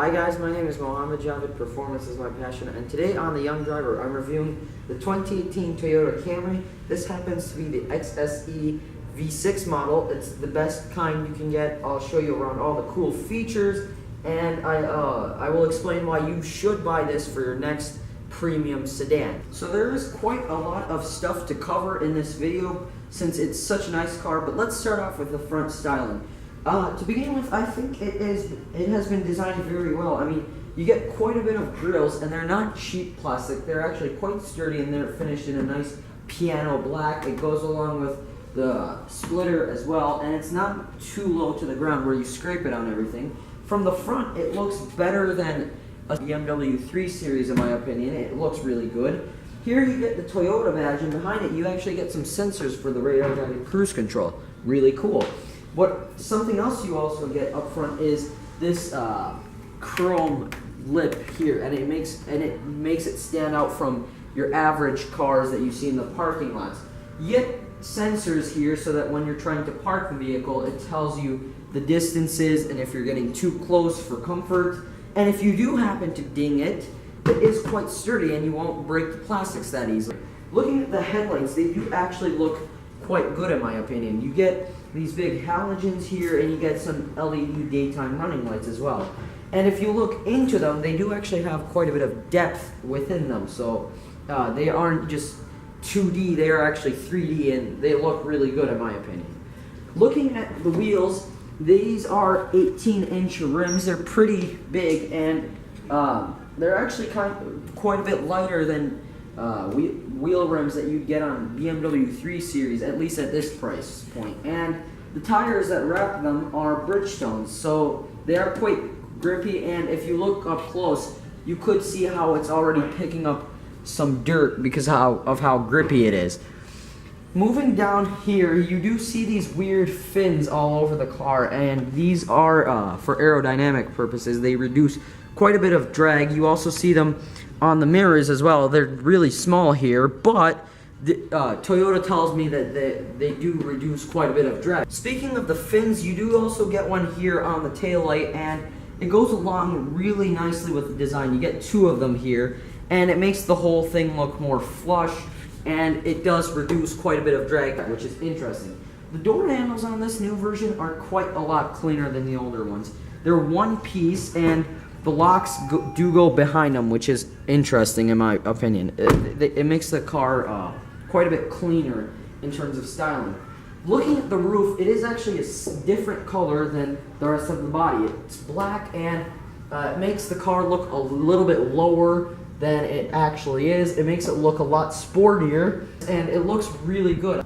Hi guys, my name is Mohammed Javed, performance is my passion, and today on The Young Driver I'm reviewing the 2018 Toyota Camry. This happens to be the XSE V6 model. It's the best kind you can get. I'll show you around all the cool features, and I will explain why you should buy this for your next premium sedan. So there is quite a lot of stuff to cover in this video since it's such a nice car, but let's start off with the front styling. To begin with, I think it has been designed very well. I mean, you get quite a bit of grills, and they're not cheap plastic. They're actually quite sturdy, and they're finished in a nice piano black. It goes along with the splitter as well, and it's not too low to the ground where you scrape it on everything. From the front, it looks better than a BMW 3 Series, in my opinion. It looks really good. Here you get the Toyota badge, and behind it you actually get some sensors for the radar-guided cruise control. Really cool. Something else you also get up front is this chrome lip here, and it makes it stand out from your average cars that you see in the parking lots. You get sensors here so that when you're trying to park the vehicle, it tells you the distances and if you're getting too close for comfort. And if you do happen to ding it, it is quite sturdy and you won't break the plastics that easily. Looking at the headlights, they do actually look quite good in my opinion. You get these big halogens here, and you get some LED daytime running lights as well. And if you look into them, they do actually have quite a bit of depth within them. So they aren't just 2D, they are actually 3D, and they look really good in my opinion. Looking at the wheels, these are 18-inch rims. They're pretty big, and they're actually quite a bit lighter than wheel rims that you'd get on BMW 3 Series, at least at this price point. And the tires that wrap them are Bridgestones, so they are quite grippy, and if you look up close, you could see how it's already picking up some dirt because of how grippy it is. Moving down here, you do see these weird fins all over the car, and these are for aerodynamic purposes. They reduce quite a bit of drag. You also see them on the mirrors as well. They're really small here, but Toyota tells me that they do reduce quite a bit of drag. Speaking of the fins, you do also get one here on the taillight, and it goes along really nicely with the design. You get two of them here, and it makes the whole thing look more flush, and it does reduce quite a bit of drag, which is interesting. The door handles on this new version are quite a lot cleaner than the older ones. They're one piece, and the locks do go behind them, which is interesting in my opinion. It makes the car quite a bit cleaner in terms of styling. Looking at the roof, it is actually a different color than the rest of the body. It's black, and it makes the car look a little bit lower than it actually is. It makes it look a lot sportier, and it looks really good.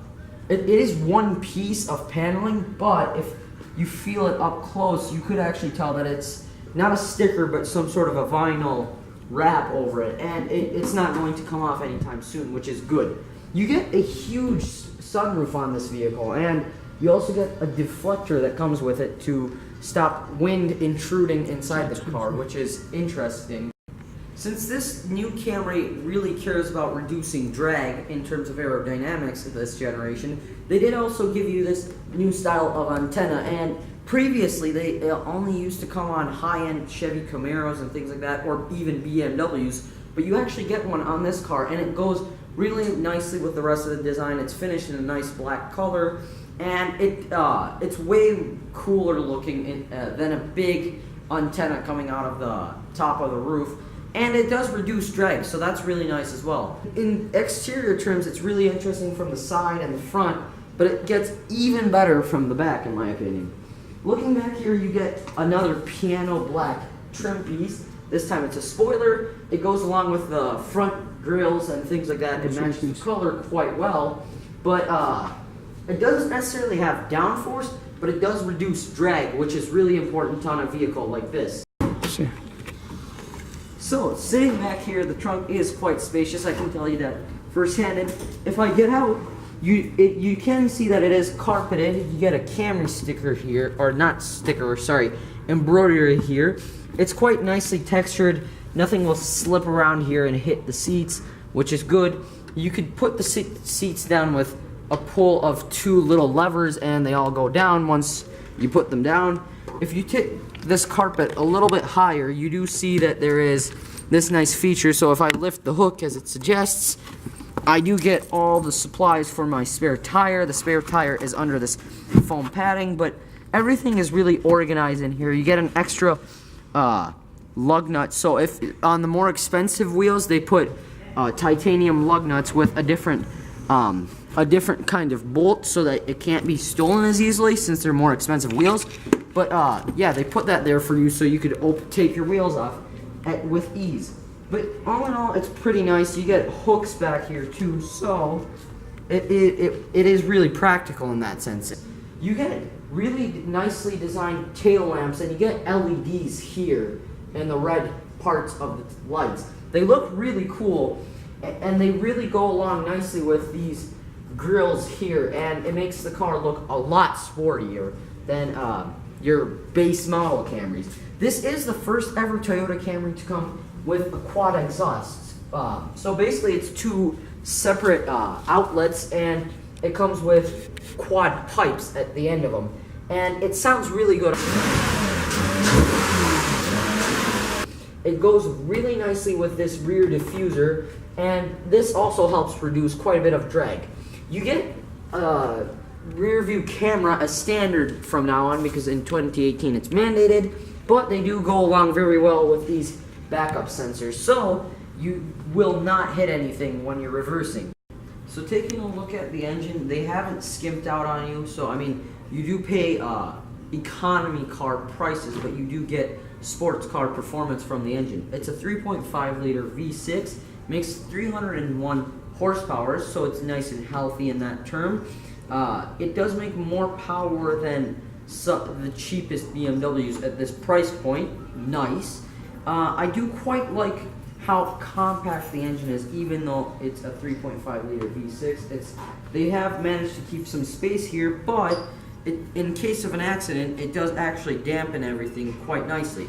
It is one piece of paneling, but if you feel it up close, you could actually tell that it's not a sticker, but some sort of a vinyl wrap over it, and it's not going to come off anytime soon, which is good. You get a huge sunroof on this vehicle, and you also get a deflector that comes with it to stop wind intruding inside the car, which is interesting. Since this new Camry really cares about reducing drag in terms of aerodynamics of this generation, they did also give you this new style of antenna, and previously they only used to come on high-end Chevy Camaros and things like that, or even BMWs, but you actually get one on this car, and it goes really nicely with the rest of the design. It's finished in a nice black color, and it's way cooler looking than a big antenna coming out of the top of the roof. And it does reduce drag, so that's really nice as well. In exterior trims, it's really interesting from the side and the front, but it gets even better from the back, in my opinion. Looking back here, you get another piano black trim piece. This time it's a spoiler. It goes along with the front grills and things like that. It matches the color quite well, but it doesn't necessarily have downforce, but it does reduce drag, which is really important on a vehicle like this. Sure. So, sitting back here, the trunk is quite spacious. I can tell you that firsthand. And if I get out, you can see that it is carpeted. You get a Camry sticker here, or not sticker, sorry, embroidery here. It's quite nicely textured. Nothing will slip around here and hit the seats, which is good. You could put the seats down with a pull of two little levers, and they all go down once you put them down. If you this carpet a little bit higher, you do see that there is this nice feature. So if I lift the hook as it suggests, I do get all the supplies for my spare tire. The spare tire is under this foam padding, but everything is really organized in here. You get an extra lug nut. So if on the more expensive wheels, they put titanium lug nuts with a different kind of bolt so that it can't be stolen as easily since they're more expensive wheels. But yeah, they put that there for you so you could take your wheels off with ease. But all in all, it's pretty nice. You get hooks back here too, so it is really practical in that sense. You get really nicely designed tail lamps, and you get LEDs here in the red parts of the lights. They look really cool, and they really go along nicely with these grills here, and it makes the car look a lot sportier than your base model Camrys. This is the first ever Toyota Camry to come with a quad exhaust. So basically it's two separate outlets, and it comes with quad pipes at the end of them. And it sounds really good. It goes really nicely with this rear diffuser, and this also helps reduce quite a bit of drag. You get rear view camera as standard from now on because in 2018 it's mandated, but they do go along very well with these backup sensors, so you will not hit anything when you're reversing. So taking a look at the engine, they haven't skimped out on you. So I mean, you do pay economy car prices, but you do get sports car performance from the engine. It's a 3.5 liter V6, makes 301 horsepower, so it's nice and healthy in that term. It does make more power than the cheapest BMWs at this price point. Nice. I do quite like how compact the engine is, even though it's a 3.5 liter V6. They have managed to keep some space here, but in case of an accident, it does actually dampen everything quite nicely.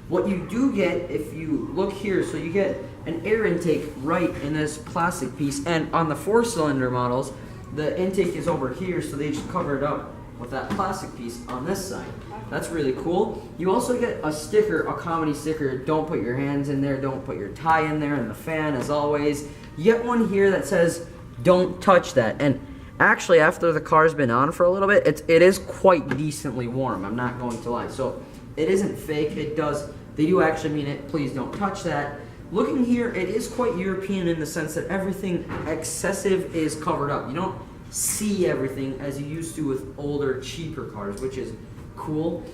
What you do get, if you look here, so you get an air intake right in this plastic piece, and on the 4-cylinder models, the intake is over here, so they just cover it up with that plastic piece on this side. That's really cool. You also get a sticker, a comedy sticker. Don't put your hands in there, don't put your tie in there, and the fan as always. You get one here that says, don't touch that. And actually, after the car's been on for a little bit, it is quite decently warm, I'm not going to lie. So it isn't fake, they do actually mean it. Please don't touch that. Looking here, it is quite European in the sense that everything excessive is covered up. You don't see everything as you used to with older, cheaper cars, which is cool.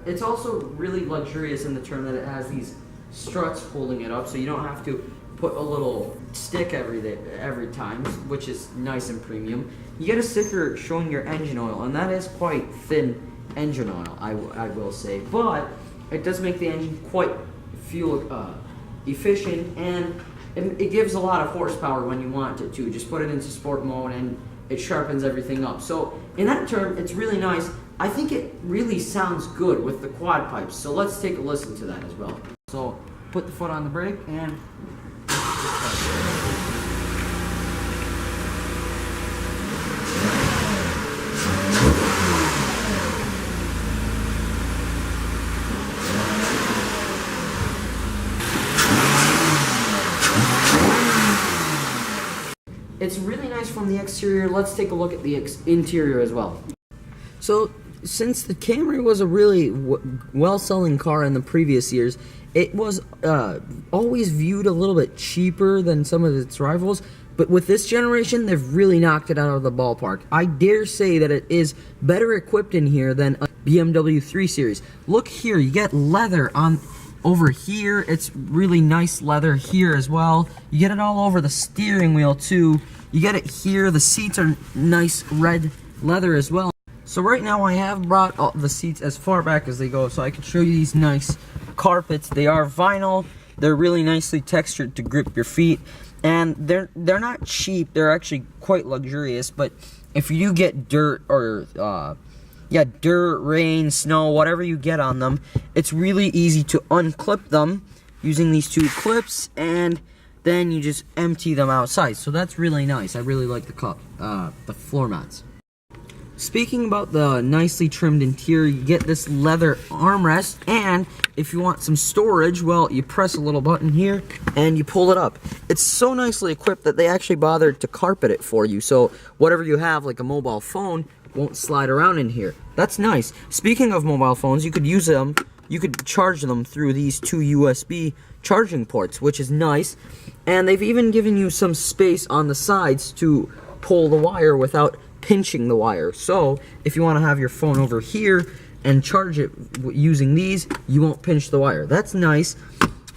It's also really luxurious in the term that it has these struts holding it up, so you don't have to put a little stick every time, which is nice and premium. You get a sticker showing your engine oil, and that is quite thin engine oil, I will say, but it does make the engine quite fuel efficient, and it gives a lot of horsepower when you want it to. Just put it into sport mode and it sharpens everything up. So in that term, it's really nice. I think it really sounds good with the quad pipes, so let's take a listen to that as well. So put the foot on the brake and it's really nice from the exterior. Let's take a look at the interior as well. So since the Camry was a really well-selling car in the previous years, it was always viewed a little bit cheaper than some of its rivals. But with this generation, they've really knocked it out of the ballpark. I dare say that it is better equipped in here than a BMW 3 Series. Look here, you get leather on over here. It's really nice leather here as well. You get it all over the steering wheel too. You get it here. The seats are nice red leather as well. So right now I have brought all the seats as far back as they go so I can show you these nice carpets. They are vinyl. They're really nicely textured to grip your feet, and they're not cheap. They're actually quite luxurious, but if you do get dirt or dirt, rain, snow, whatever you get on them, it's really easy to unclip them using these two clips, and then you just empty them outside. So that's really nice. I really like the floor mats. Speaking about the nicely trimmed interior, you get this leather armrest, and if you want some storage, well, you press a little button here and you pull it up. It's so nicely equipped that they actually bothered to carpet it for you, so whatever you have, like a mobile phone, won't slide around in here. That's nice. Speaking of mobile phones, you could use them, you could charge them through these 2 USB charging ports, which is nice. And they've even given you some space on the sides to pull the wire without pinching the wire. So if you want to have your phone over here and charge it using these, you won't pinch the wire. That's nice.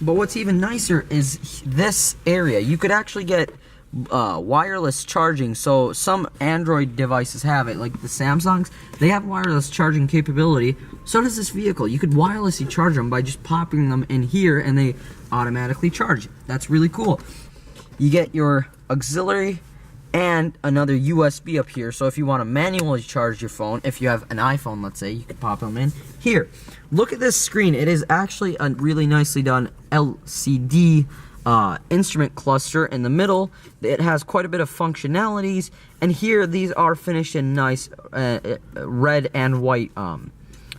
But what's even nicer is this area. You could actually get wireless charging. So some Android devices have it, like the Samsungs. They have wireless charging capability. So does this vehicle. You could wirelessly charge them by just popping them in here and they automatically charge. That's really cool. You get your auxiliary and another USB up here, so if you want to manually charge your phone, if you have an iPhone, let's say, you could pop them in here. Look at this screen. It is actually a really nicely done LCD instrument cluster in the middle. It has quite a bit of functionalities, and here these are finished in nice red and white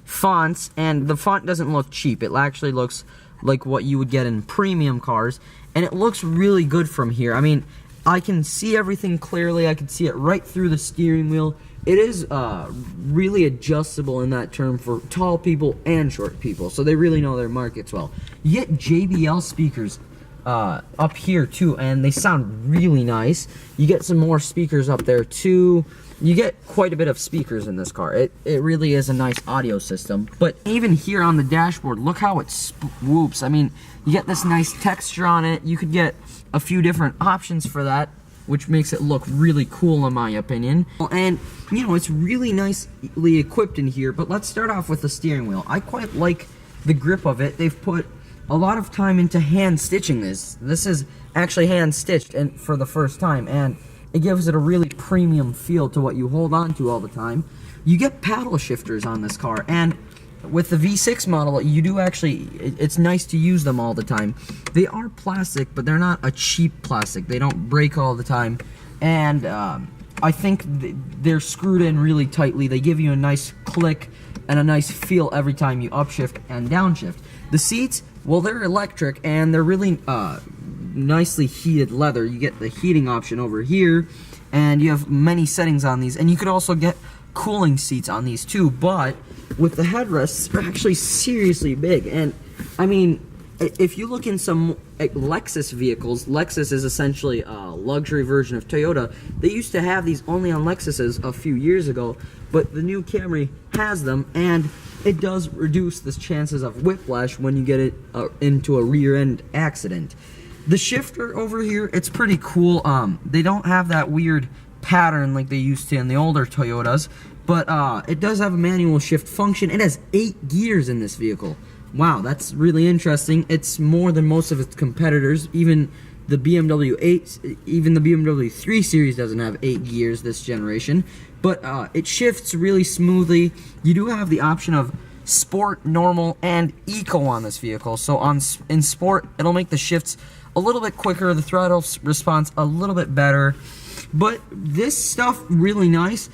fonts, and the font doesn't look cheap. It actually looks like what you would get in premium cars, and it looks really good from here. I mean, I can see everything clearly. I can see it right through the steering wheel. It is really adjustable in that term for tall people and short people, so they really know their markets well. You get JBL speakers up here too, and they sound really nice. You get some more speakers up there too. You get quite a bit of speakers in this car. It really is a nice audio system. But even here on the dashboard, look how it swoops. I mean, you get this nice texture on it. You could get a few different options for that, which makes it look really cool in my opinion. And, you know, it's really nicely equipped in here, but let's start off with the steering wheel. I quite like the grip of it. They've put a lot of time into hand stitching this. This is actually hand stitched and for the first time, and it gives it a really premium feel to what you hold on to all the time. You get paddle shifters on this car, and with the V6 model, you do actually, it's nice to use them all the time. They are plastic, but they're not a cheap plastic. They don't break all the time, and I think they're screwed in really tightly. They give you a nice click and a nice feel every time you upshift and downshift. The seats, well, they're electric, and they're really nicely heated leather. You get the heating option over here, and you have many settings on these, and you could also get cooling seats on these too. But with the headrests, they're actually seriously big. And I mean, if you look in some Lexus vehicles, Lexus is essentially a luxury version of Toyota. They used to have these only on Lexuses a few years ago, but the new Camry has them, and it does reduce the chances of whiplash when you get it into a rear end accident. The shifter over here, it's pretty cool. They don't have that weird pattern like they used to in the older Toyotas, but it does have a manual shift function. It has 8 gears in this vehicle. Wow, that's really interesting. It's more than most of its competitors. Even the BMW 8, even the BMW 3 Series doesn't have 8 gears this generation, but it shifts really smoothly. You do have the option of Sport, Normal, and Eco on this vehicle. So in Sport, it'll make the shifts a little bit quicker, the throttle response a little bit better, but this stuff really nice.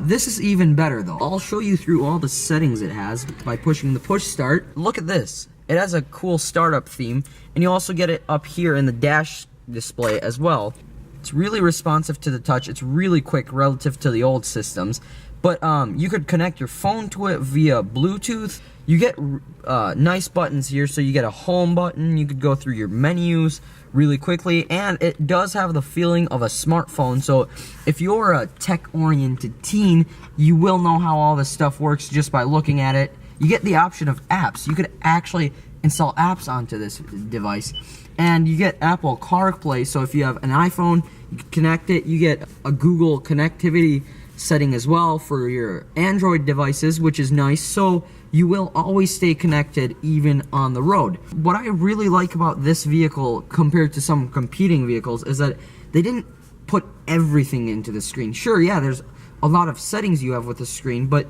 This is even better though. I'll show you through all the settings it has by pushing the push start. Look at this. It has a cool startup theme, and you also get it up here in the dash display as well. It's really responsive to the touch. It's really quick relative to the old systems. But you could connect your phone to it via Bluetooth. You get nice buttons here, so you get a home button. You could go through your menus really quickly, and it does have the feeling of a smartphone. So if you're a tech-oriented teen, you will know how all this stuff works just by looking at it. You get the option of apps. You could actually install apps onto this device. And you get Apple CarPlay, so if you have an iPhone, you can connect it. You get a Google connectivity setting as well for your Android devices, which is nice, so you will always stay connected even on the road. What I really like about this vehicle compared to some competing vehicles is that they didn't put everything into the screen. Sure, yeah, there's a lot of settings you have with the screen, but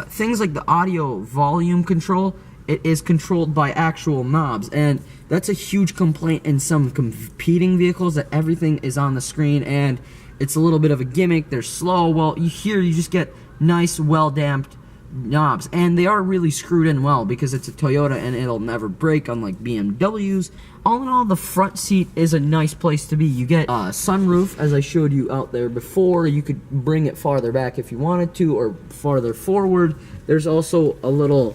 things like the audio volume control, it is controlled by actual knobs, and that's a huge complaint in some competing vehicles, that everything is on the screen, and it's a little bit of a gimmick, they're slow. Well, here you just get nice, well-damped knobs, and they are really screwed in well because it's a Toyota and it'll never break, unlike BMWs. All in all, the front seat is a nice place to be. You get a sunroof, as I showed you out there before. You could bring it farther back if you wanted to, or farther forward. There's also a little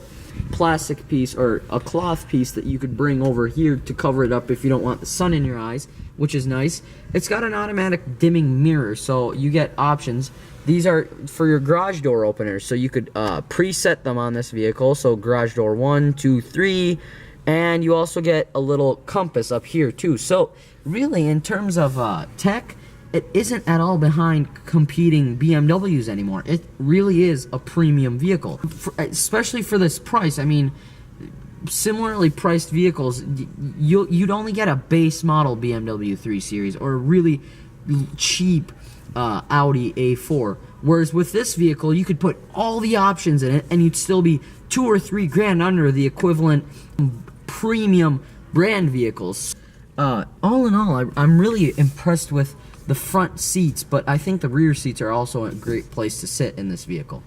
plastic piece or a cloth piece that you could bring over here to cover it up if you don't want the sun in your eyes, which is nice. It's got an automatic dimming mirror, so you get options. These are for your garage door openers, so you could preset them on this vehicle. So garage door 1, 2, 3, and you also get a little compass up here too. So really, in terms of tech, it isn't at all behind competing BMWs anymore. It really is a premium vehicle, especially for this price. I mean, similarly priced vehicles, you'd only get a base model BMW 3 Series or a really cheap Audi A4. Whereas with this vehicle, you could put all the options in it and you'd still be $2 or $3 grand under the equivalent premium brand vehicles. All in all, I'm really impressed with the front seats, but I think the rear seats are also a great place to sit in this vehicle.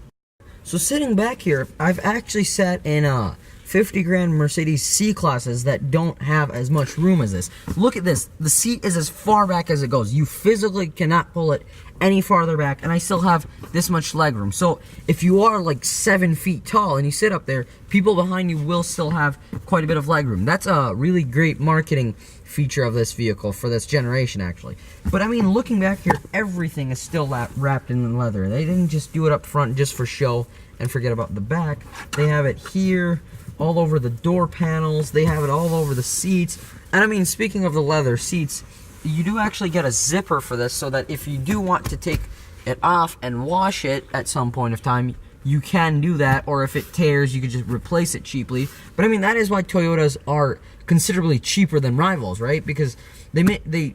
So sitting back here, I've actually sat in 50 grand Mercedes C-classes that don't have as much room as this. Look at this. The seat is as far back as it goes. You physically cannot pull it any farther back, and I still have this much leg room. So if you are like 7 feet tall and you sit up there, people behind you will still have quite a bit of leg room. That's a really great marketing feature of this vehicle for this generation, actually. But I mean, looking back here, everything is still wrapped in leather. They didn't just do it up front just for show and forget about the back. They have it here, all over the door panels. They have it all over the seats. And I mean, speaking of the leather seats, you do actually get a zipper for this, so that if you do want to take it off and wash it at some point of time, you can do that, or if it tears, you could just replace it cheaply. But I mean, that is why Toyotas are considerably cheaper than rivals, right? Because they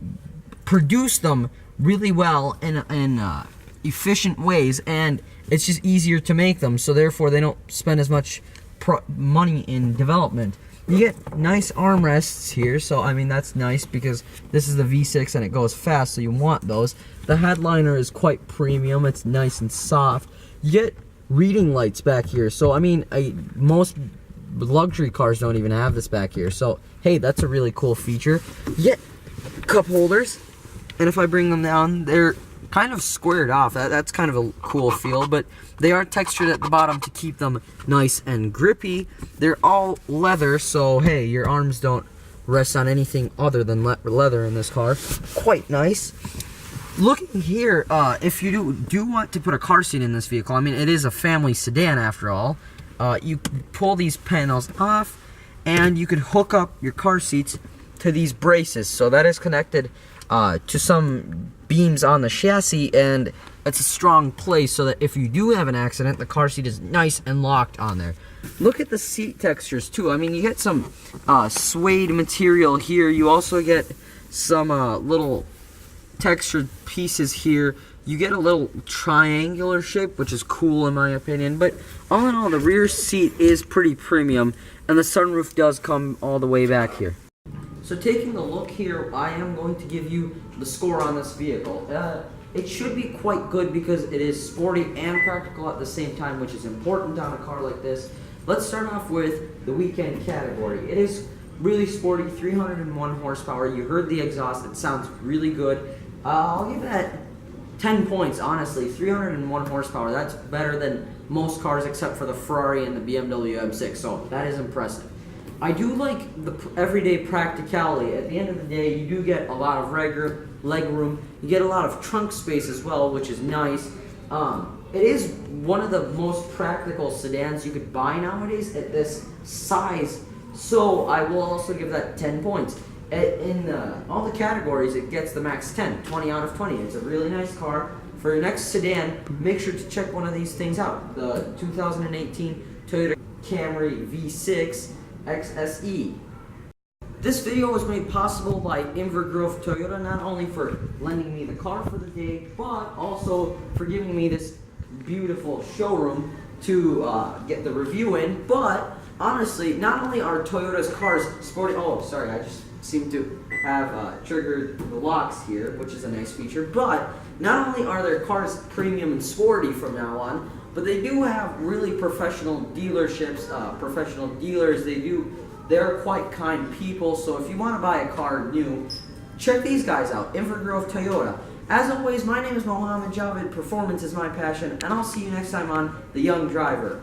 produce them really well in efficient ways, and it's just easier to make them, so therefore they don't spend as much money in development. You get nice armrests here, so I mean that's nice because this is the V6 and it goes fast, so you want those. The headliner is quite premium, it's nice and soft. You get reading lights back here, so I mean most luxury cars don't even have this back here, so hey, that's a really cool feature. You get cup holders, and if I bring them down, they're kind of squared off. That's kind of a cool feel, but they are textured at the bottom to keep them nice and grippy. They're all leather, so hey, your arms don't rest on anything other than leather in this car. Quite nice. Looking here, if you do want to put a car seat in this vehicle, I mean, it is a family sedan after all. You pull these panels off, and you could hook up your car seats to these braces. So that is connected to some beams on the chassis, and it's a strong place so that if you do have an accident, the car seat is nice and locked on there. Look at the seat textures too. I mean, you get some suede material here. You also get some little textured pieces here. You get a little triangular shape, which is cool in my opinion. But all in all, the rear seat is pretty premium, and the sunroof does come all the way back here. So taking a look here, I am going to give you the score on this vehicle. It should be quite good because it is sporty and practical at the same time, which is important on a car like this. Let's start off with the weekend category. It is really sporty, 301 horsepower. You heard the exhaust, it sounds really good. I'll give that 10 points, honestly. 301 horsepower, that's better than most cars except for the Ferrari and the BMW M6, so that is impressive. I do like the everyday practicality. At the end of the day, you do get a lot of leg room. You get a lot of trunk space as well, which is nice. It is one of the most practical sedans you could buy nowadays at this size, so I will also give that 10 points. In all the categories, it gets the max 10, 20 out of 20. It's a really nice car. For your next sedan, make sure to check one of these things out. The 2018 Toyota Camry V6 XSE. This video was made possible by Invergrove Toyota, not only for lending me the car for the day, but also for giving me this beautiful showroom to get the review in. But honestly, not only are Toyota's cars sporty. Oh, sorry, I just seem to have triggered the locks here, which is a nice feature. But not only are their cars premium and sporty from now on, but they do have really professional dealerships, professional dealers. They're quite kind people. So if you want to buy a car new, check these guys out, Invergrove Toyota. As always, my name is Mohammed Javed. Performance is my passion, and I'll see you next time on The Young Driver.